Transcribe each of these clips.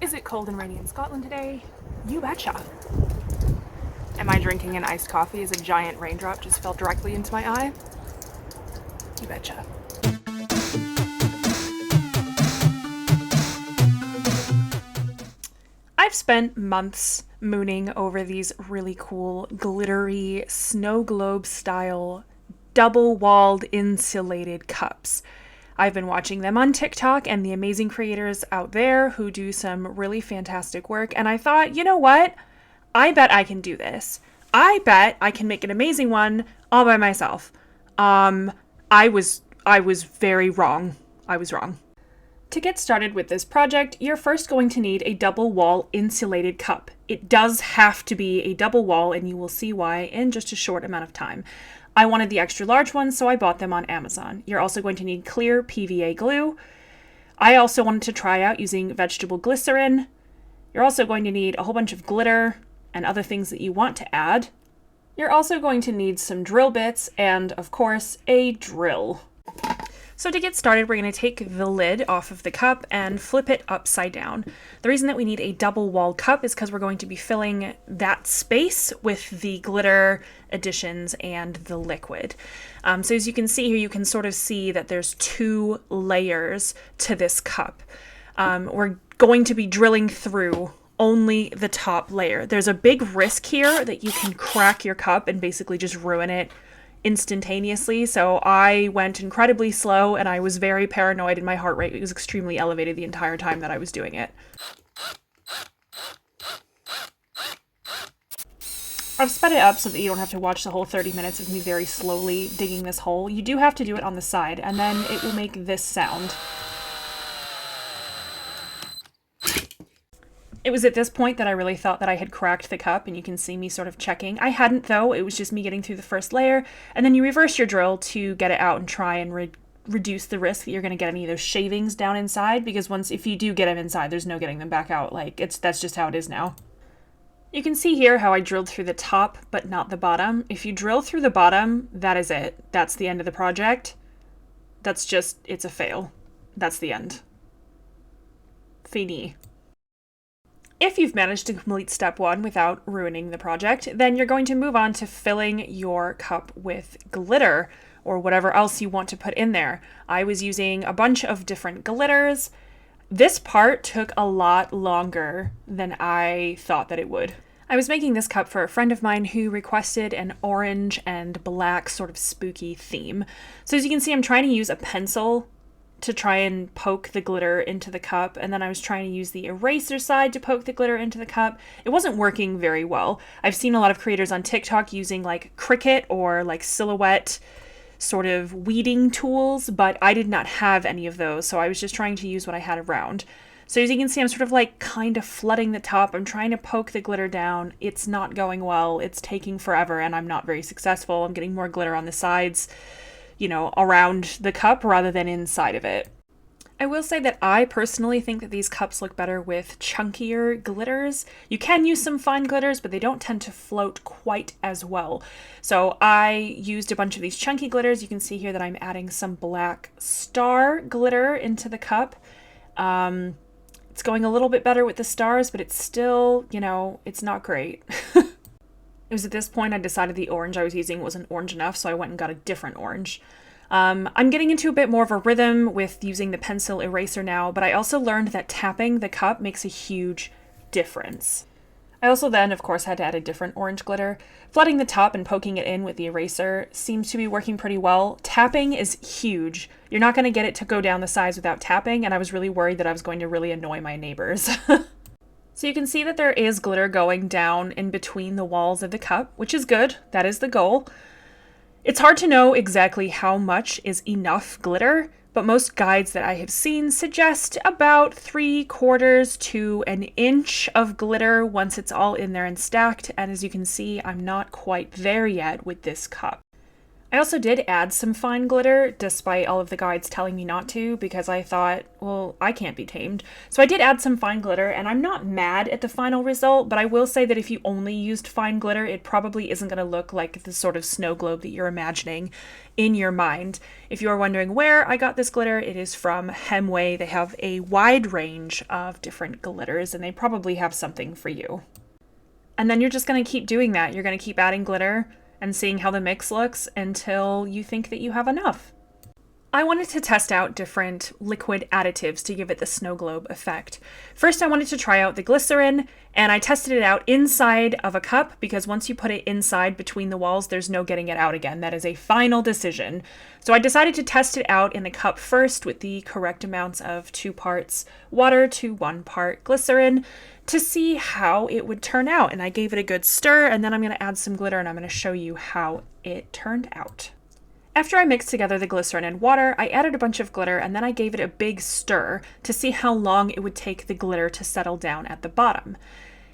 Is it cold and rainy in Scotland today? You betcha. Am I drinking an iced coffee as a giant raindrop just fell directly into my eye? You betcha. I've spent months mooning over these really cool, glittery, snow globe style, double-walled insulated cups. I've been watching them on TikTok and the amazing creators out there who do some really fantastic work, and I thought, you know what? I bet I can do this. I bet I can make an amazing one all by myself. I was very wrong. I was wrong. To get started with this project, you're first going to need a double wall insulated cup. It does have to be a double wall, and you will see why in just a short amount of time. I wanted the extra large ones, so I bought them on Amazon. You're also going to need clear PVA glue. I also wanted to try out using vegetable glycerin. You're also going to need a whole bunch of glitter and other things that you want to add. You're also going to need some drill bits and, of course, a drill. So to get started, we're going to take the lid off of the cup and flip it upside down. The reason that we need a double wall cup is because we're going to be filling that space with the glitter additions and the liquid. So as you can see here, you can sort of see that there's two layers to this cup. We're going to be drilling through only the top layer. There's a big risk here that you can crack your cup and basically just ruin it instantaneously. So I went incredibly slow and I was very paranoid and my heart rate was extremely elevated the entire time that I was doing it. I've sped it up so that you don't have to watch the whole 30 minutes of me very slowly digging this hole. You do have to do it on the side and then it will make this sound. It was at this point that I really thought that I had cracked the cup, and you can see me sort of checking. I hadn't, though. It was just me getting through the first layer, and then you reverse your drill to get it out and try and reduce the risk that you're going to get any of those shavings down inside, because if you do get them inside, there's no getting them back out. That's just how it is now. You can see here how I drilled through the top, but not the bottom. If you drill through the bottom, that is it. That's the end of the project. It's a fail. That's the end. Fini. If you've managed to complete step one without ruining the project, then you're going to move on to filling your cup with glitter or whatever else you want to put in there. I was using a bunch of different glitters. This part took a lot longer than I thought that it would. I was making this cup for a friend of mine who requested an orange and black sort of spooky theme. So as you can see, I'm trying to use a pencil to try and poke the glitter into the cup, and then I was trying to use the eraser side to poke the glitter into the cup. It wasn't working very well. I've seen a lot of creators on TikTok using like Cricut or like Silhouette sort of weeding tools, but I did not have any of those, so I was just trying to use what I had around. So as you can see, I'm sort of like kind of flooding the top. I'm trying to poke the glitter down. It's not going well. It's taking forever, and I'm not very successful. I'm getting more glitter on the sides, around the cup rather than inside of it. I will say that I personally think that these cups look better with chunkier glitters. You can use some fine glitters, but they don't tend to float quite as well. So I used a bunch of these chunky glitters. You can see here that I'm adding some black star glitter into the cup. It's going a little bit better with the stars, but it's still, it's not great. It was at this point I decided the orange I was using wasn't orange enough, so I went and got a different orange. I'm getting into a bit more of a rhythm with using the pencil eraser now, but I also learned that tapping the cup makes a huge difference. I also then, of course, had to add a different orange glitter. Flooding the top and poking it in with the eraser seems to be working pretty well. Tapping is huge. You're not going to get it to go down the sides without tapping, and I was really worried that I was going to really annoy my neighbors. So you can see that there is glitter going down in between the walls of the cup, which is good. That is the goal. It's hard to know exactly how much is enough glitter, but most guides that I have seen suggest about 3/4 to an inch of glitter once it's all in there and stacked. And as you can see, I'm not quite there yet with this cup. I also did add some fine glitter, despite all of the guides telling me not to, because I thought, well, I can't be tamed. So I did add some fine glitter, and I'm not mad at the final result, but I will say that if you only used fine glitter, it probably isn't going to look like the sort of snow globe that you're imagining in your mind. If you are wondering where I got this glitter, it is from Hemway. They have a wide range of different glitters, and they probably have something for you. And then you're just going to keep doing that. You're going to keep adding glitter and seeing how the mix looks until you think that you have enough. I wanted to test out different liquid additives to give it the snow globe effect. First, I wanted to try out the glycerin, and I tested it out inside of a cup because once you put it inside between the walls, there's no getting it out again. That is a final decision. So I decided to test it out in the cup first with the correct amounts of 2 parts water to 1 part glycerin to see how it would turn out. And I gave it a good stir, and then I'm going to add some glitter and I'm going to show you how it turned out. After I mixed together the glycerin and water, I added a bunch of glitter and then I gave it a big stir to see how long it would take the glitter to settle down at the bottom.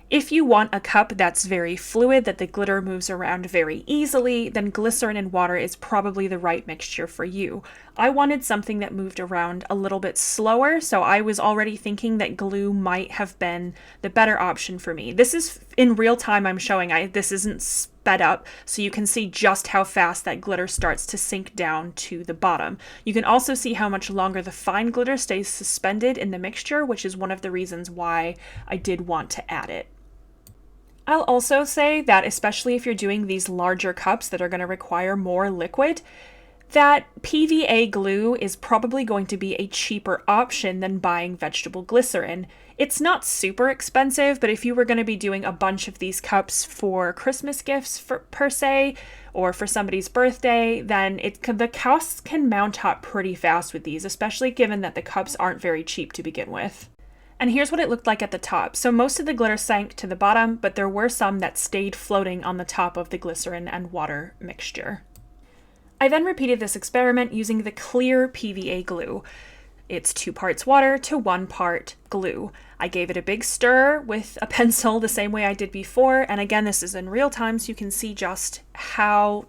If you want a cup that's very fluid, that the glitter moves around very easily, then glycerin and water is probably the right mixture for you. I wanted something that moved around a little bit slower, so I was already thinking that glue might have been the better option for me. This is in real time I'm showing. This isn't sped up, so you can see just how fast that glitter starts to sink down to the bottom. You can also see how much longer the fine glitter stays suspended in the mixture, which is one of the reasons why I did want to add it. I'll also say that especially if you're doing these larger cups that are going to require more liquid, that PVA glue is probably going to be a cheaper option than buying vegetable glycerin. It's not super expensive, but if you were going to be doing a bunch of these cups for Christmas gifts per se, or for somebody's birthday, then the costs can mount up pretty fast with these, especially given that the cups aren't very cheap to begin with. And here's what it looked like at the top. So most of the glitter sank to the bottom, but there were some that stayed floating on the top of the glycerin and water mixture. I then repeated this experiment using the clear PVA glue. It's 2 parts water to 1 part glue. I gave it a big stir with a pencil the same way I did before, and again, this is in real time, so you can see just how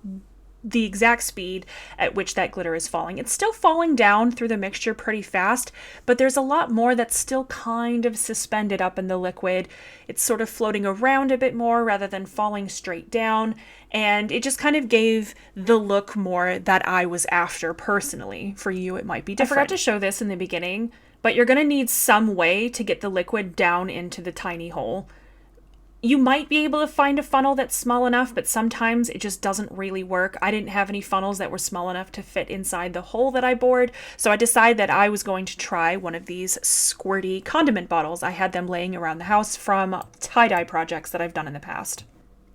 the exact speed at which that glitter is falling. It's still falling down through the mixture pretty fast, but there's a lot more that's still kind of suspended up in the liquid. It's sort of floating around a bit more rather than falling straight down, and it just kind of gave the look more that I was after personally. For you, it might be different. I forgot to show this in the beginning, but you're going to need some way to get the liquid down into the tiny hole. You might be able to find a funnel that's small enough, but sometimes it just doesn't really work. I didn't have any funnels that were small enough to fit inside the hole that I bored, so I decided that I was going to try one of these squirty condiment bottles. I had them laying around the house from tie-dye projects that I've done in the past.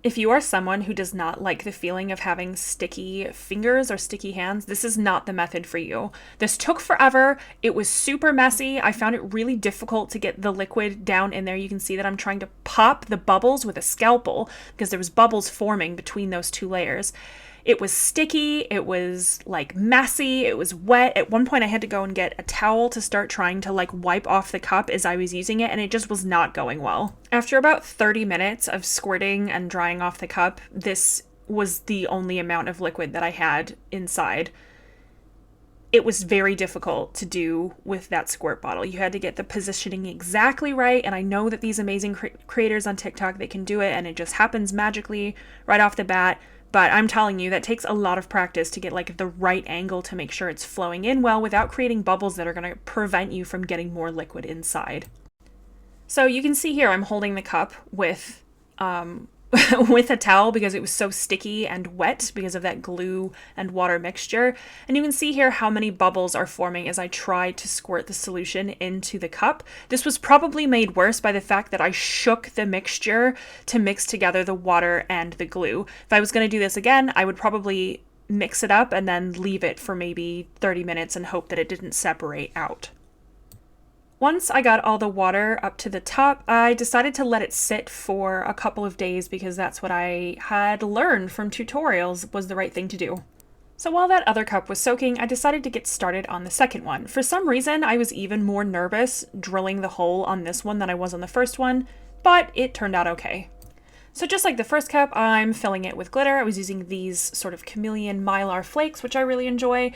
If you are someone who does not like the feeling of having sticky fingers or sticky hands, this is not the method for you. This took forever. It was super messy. I found it really difficult to get the liquid down in there. You can see that I'm trying to pop the bubbles with a scalpel because there was bubbles forming between those 2 layers. It was sticky, it was like messy, it was wet. At one point I had to go and get a towel to start trying to like wipe off the cup as I was using it, and it just was not going well. After about 30 minutes of squirting and drying off the cup, this was the only amount of liquid that I had inside. It was very difficult to do with that squirt bottle. You had to get the positioning exactly right, and I know that these amazing creators on TikTok, they can do it, and it just happens magically right off the bat. But I'm telling you, that takes a lot of practice to get like the right angle to make sure it's flowing in well without creating bubbles that are going to prevent you from getting more liquid inside. So you can see here I'm holding the cup with with a towel because it was so sticky and wet because of that glue and water mixture. And you can see here how many bubbles are forming as I try to squirt the solution into the cup. This was probably made worse by the fact that I shook the mixture to mix together the water and the glue. If I was going to do this again, I would probably mix it up and then leave it for maybe 30 minutes and hope that it didn't separate out. Once I got all the water up to the top, I decided to let it sit for a couple of days because that's what I had learned from tutorials was the right thing to do. So while that other cup was soaking, I decided to get started on the second one. For some reason, I was even more nervous drilling the hole on this one than I was on the first one, but it turned out okay. So just like the first cup, I'm filling it with glitter. I was using these sort of chameleon mylar flakes, which I really enjoy.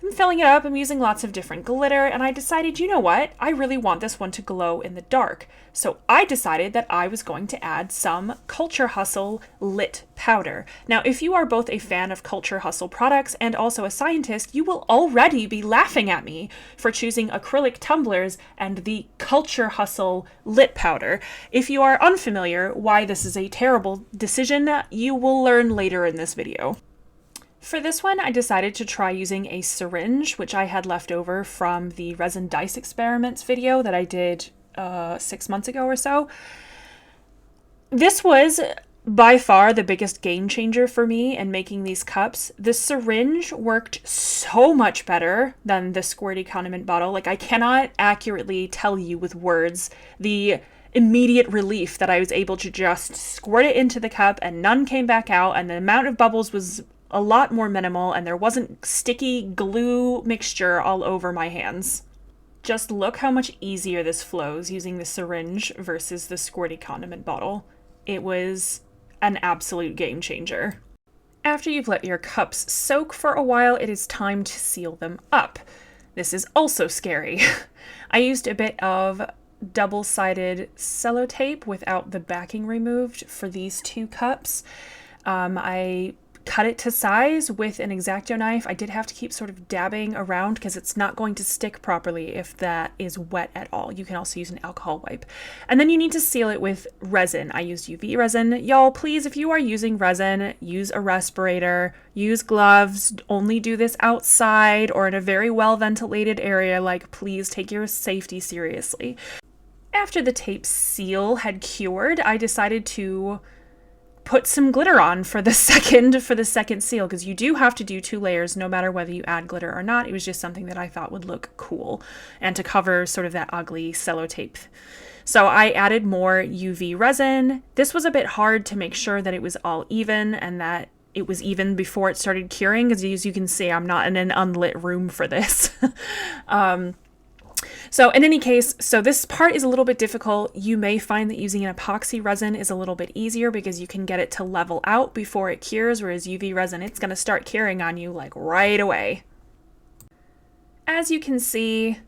I'm filling it up, I'm using lots of different glitter, and I decided, you know what, I really want this one to glow in the dark. So I decided that I was going to add some Culture Hustle lit powder. Now, if you are both a fan of Culture Hustle products and also a scientist, you will already be laughing at me for choosing acrylic tumblers and the Culture Hustle lit powder. If you are unfamiliar why this is a terrible decision, you will learn later in this video. For this one, I decided to try using a syringe, which I had left over from the resin dice experiments video that I did 6 months ago or so. This was by far the biggest game changer for me in making these cups. The syringe worked so much better than the squirty condiment bottle. Like, I cannot accurately tell you with words the immediate relief that I was able to just squirt it into the cup and none came back out, and the amount of bubbles was a lot more minimal, and there wasn't sticky glue mixture all over my hands. Just look how much easier this flows using the syringe versus the squirty condiment bottle. It was an absolute game changer. After you've let your cups soak for a while, it is time to seal them up. This is also scary. I used a bit of double-sided sellotape without the backing removed for these 2 cups. I cut it to size with an X-Acto knife. I did have to keep sort of dabbing around because it's not going to stick properly if that is wet at all. You can also use an alcohol wipe. And then you need to seal it with resin. I used UV resin. Y'all, please, if you are using resin, use a respirator, use gloves, only do this outside or in a very well ventilated area. Like, please take your safety seriously. After the tape seal had cured, I decided to put some glitter on for the second seal, because you do have to do 2 layers no matter whether you add glitter or not. It was just something that I thought would look cool and to cover sort of that ugly sellotape. So I added more UV resin. This was a bit hard to make sure that it was all even and that it was even before it started curing, because as you can see, I'm not in an unlit room for this. So in any case, so this part is a little bit difficult. You may find that using an epoxy resin is a little bit easier because you can get it to level out before it cures, whereas UV resin, it's going to start curing on you like right away. As you can see,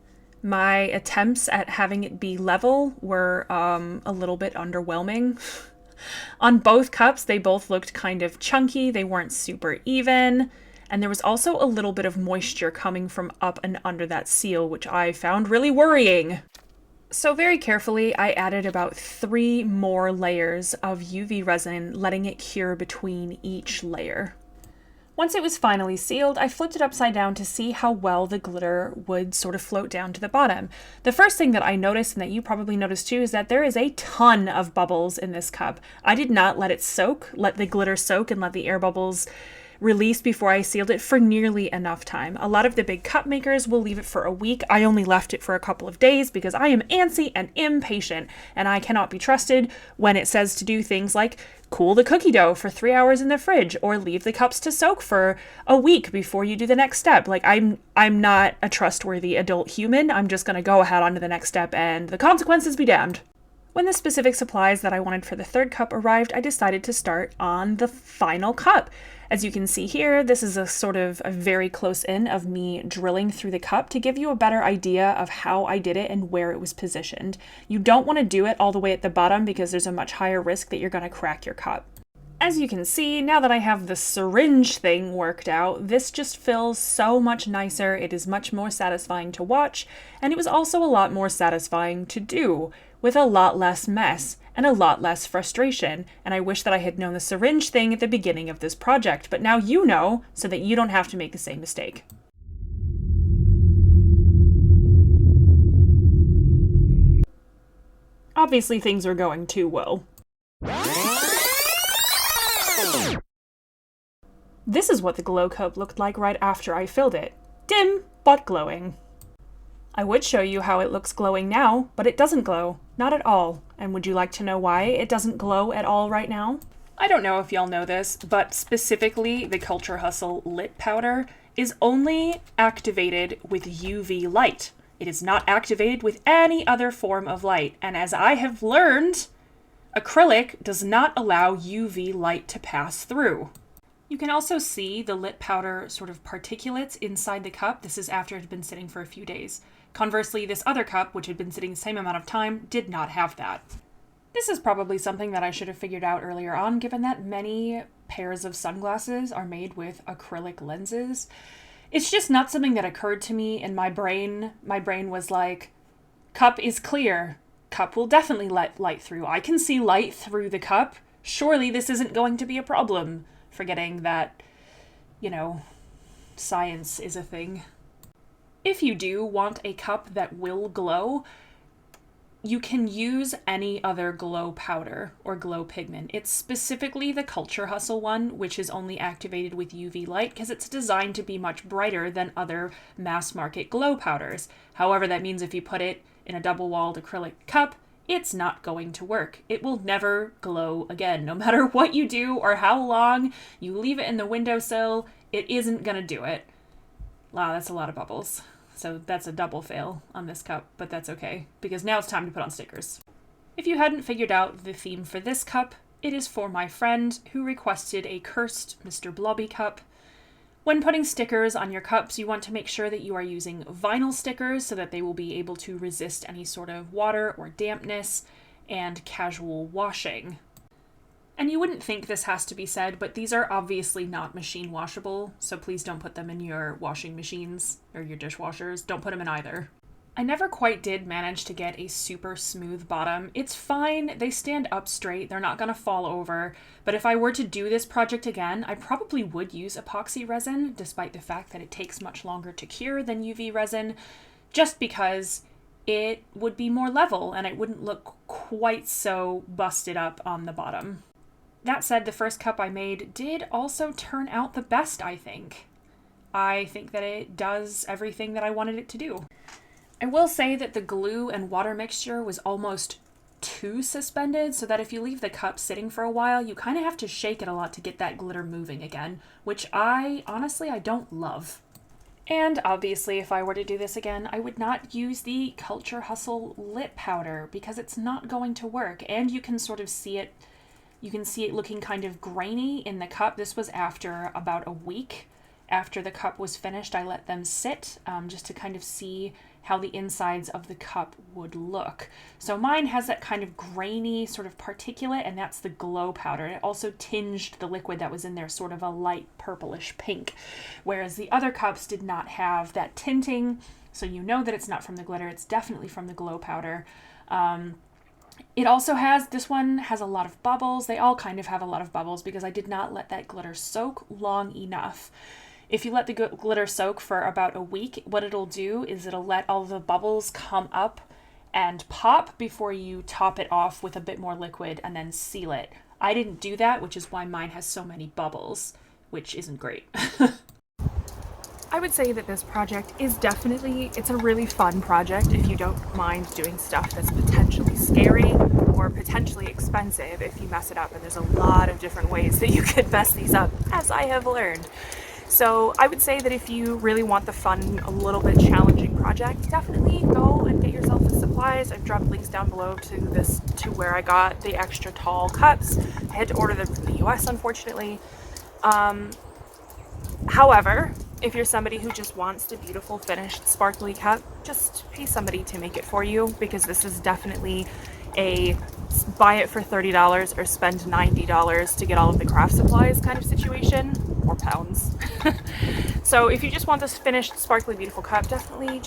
my attempts at having it be level were a little bit underwhelming. On both cups, they both looked kind of chunky. They weren't super even. And there was also a little bit of moisture coming from up and under that seal, which I found really worrying. So very carefully, I added about 3 more layers of UV resin, letting it cure between each layer. Once it was finally sealed, I flipped it upside down to see how well the glitter would sort of float down to the bottom. The first thing that I noticed, and that you probably noticed too, is that there is a ton of bubbles in this cup. I did not let the glitter soak and let the air bubbles release before I sealed it for nearly enough time. A lot of the big cup makers will leave it for a week. I only left it for a couple of days because I am antsy and impatient, and I cannot be trusted when it says to do things like cool the cookie dough for 3 hours in the fridge or leave the cups to soak for a week before you do the next step. Like, I'm not a trustworthy adult human. I'm just going to go ahead on to the next step and the consequences be damned. When the specific supplies that I wanted for the 3rd cup arrived, I decided to start on the final cup. As you can see here, this is a sort of a very close in of me drilling through the cup to give you a better idea of how I did it and where it was positioned. You don't want to do it all the way at the bottom because there's a much higher risk that you're going to crack your cup. As you can see, now that I have the syringe thing worked out, this just feels so much nicer. It is much more satisfying to watch, and it was also a lot more satisfying to do, with a lot less mess and a lot less frustration. And I wish that I had known the syringe thing at the beginning of this project, but now you know, so that you don't have to make the same mistake. Obviously, things are going too well. This is what the glow cup looked like right after I filled it. Dim, but glowing. I would show you how it looks glowing now, but it doesn't glow. Not at all. And would you like to know why it doesn't glow at all right now? I don't know if y'all know this, but specifically the Culture Hustle lit powder is only activated with UV light. It is not activated with any other form of light. And as I have learned Acrylic does not allow UV light to pass through. You can also see the lit powder sort of particulates inside the cup. This is after it had been sitting for a few days. Conversely, this other cup, which had been sitting the same amount of time, did not have that. This is probably something that I should have figured out earlier on, given that many pairs of sunglasses are made with acrylic lenses. It's just not something that occurred to me in my brain. My brain was like, cup is clear. Cup will definitely let light through. I can see light through the cup. Surely this isn't going to be a problem. Forgetting that, science is a thing. If you do want a cup that will glow, you can use any other glow powder or glow pigment. It's specifically the Culture Hustle one, which is only activated with UV light because it's designed to be much brighter than other mass market glow powders. However, that means if you put it in a double-walled acrylic cup, it's not going to work. It will never glow again. No matter what you do or how long you leave it in the windowsill, it isn't going to do it. Wow, that's a lot of bubbles. So that's a double fail on this cup, but that's okay, because now it's time to put on stickers. If you hadn't figured out the theme for this cup, it is for my friend who requested a cursed Mr. Blobby cup. When putting stickers on your cups, you want to make sure that you are using vinyl stickers so that they will be able to resist any sort of water or dampness and casual washing. And you wouldn't think this has to be said, but these are obviously not machine washable, so please don't put them in your washing machines or your dishwashers. Don't put them in either. I never quite did manage to get a super smooth bottom. It's fine, they stand up straight, they're not gonna fall over, but if I were to do this project again, I probably would use epoxy resin, despite the fact that it takes much longer to cure than UV resin, just because it would be more level and it wouldn't look quite so busted up on the bottom. That said, the first cup I made did also turn out the best, I think. I think that it does everything that I wanted it to do. I will say that the glue and water mixture was almost too suspended, so that if you leave the cup sitting for a while, you kind of have to shake it a lot to get that glitter moving again, which I don't love. And obviously, if I were to do this again, I would not use the Culture Hustle lip powder because it's not going to work, and you can sort of see it. You can see it looking kind of grainy in the cup. This was after about a week after the cup was finished. I let them sit just to kind of see how the insides of the cup would look. So mine has that kind of grainy sort of particulate, and that's the glow powder. It also tinged the liquid that was in there sort of a light purplish pink, whereas the other cups did not have that tinting, so you know that it's not from the glitter. It's definitely from the glow powder. It also this one has a lot of bubbles. They all kind of have a lot of bubbles because I did not let that glitter soak long enough. If you let the glitter soak for about a week, what it'll do is it'll let all the bubbles come up and pop before you top it off with a bit more liquid and then seal it. I didn't do that, which is why mine has so many bubbles, which isn't great. I would say that this project is it's a really fun project if you don't mind doing stuff that's potentially scary or potentially expensive if you mess it up, and there's a lot of different ways that you could mess these up, as I have learned. So I would say that if you really want the fun, a little bit challenging project, definitely go and get yourself the supplies. I've dropped links down below to where I got the extra tall cups. I had to order them from the US, unfortunately. However, if you're somebody who just wants the beautiful finished sparkly cup, just pay somebody to make it for you, because this is definitely a buy it for $30 or spend $90 to get all of the craft supplies kind of situation, or pounds. So if you just want this finished sparkly beautiful cup, definitely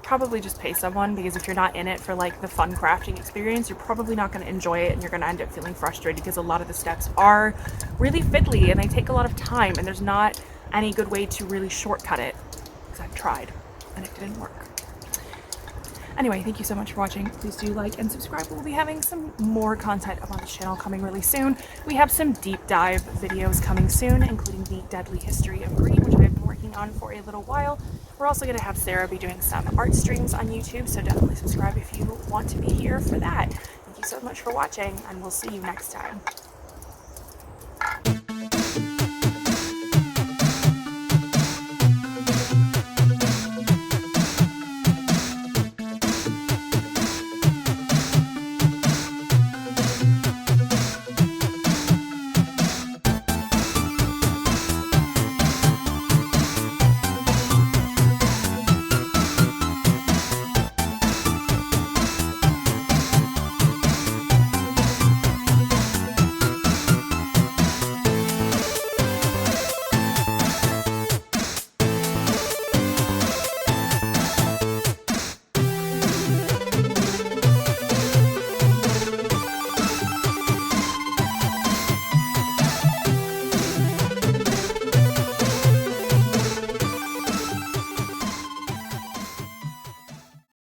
probably just pay someone, because if you're not in it for like the fun crafting experience, you're probably not going to enjoy it, and you're going to end up feeling frustrated because a lot of the steps are really fiddly and they take a lot of time, and there's not any good way to really shortcut it, because I've tried and it didn't work. Anyway, thank you so much for watching. Please do like and subscribe. We'll be having some more content up on this channel coming really soon. We have some deep dive videos coming soon, including the deadly history of green, which I've been working on for a little while. We're also going to have Sarah be doing some art streams on YouTube, so definitely subscribe if you want to be here for that. Thank you so much for watching, and we'll see you next time.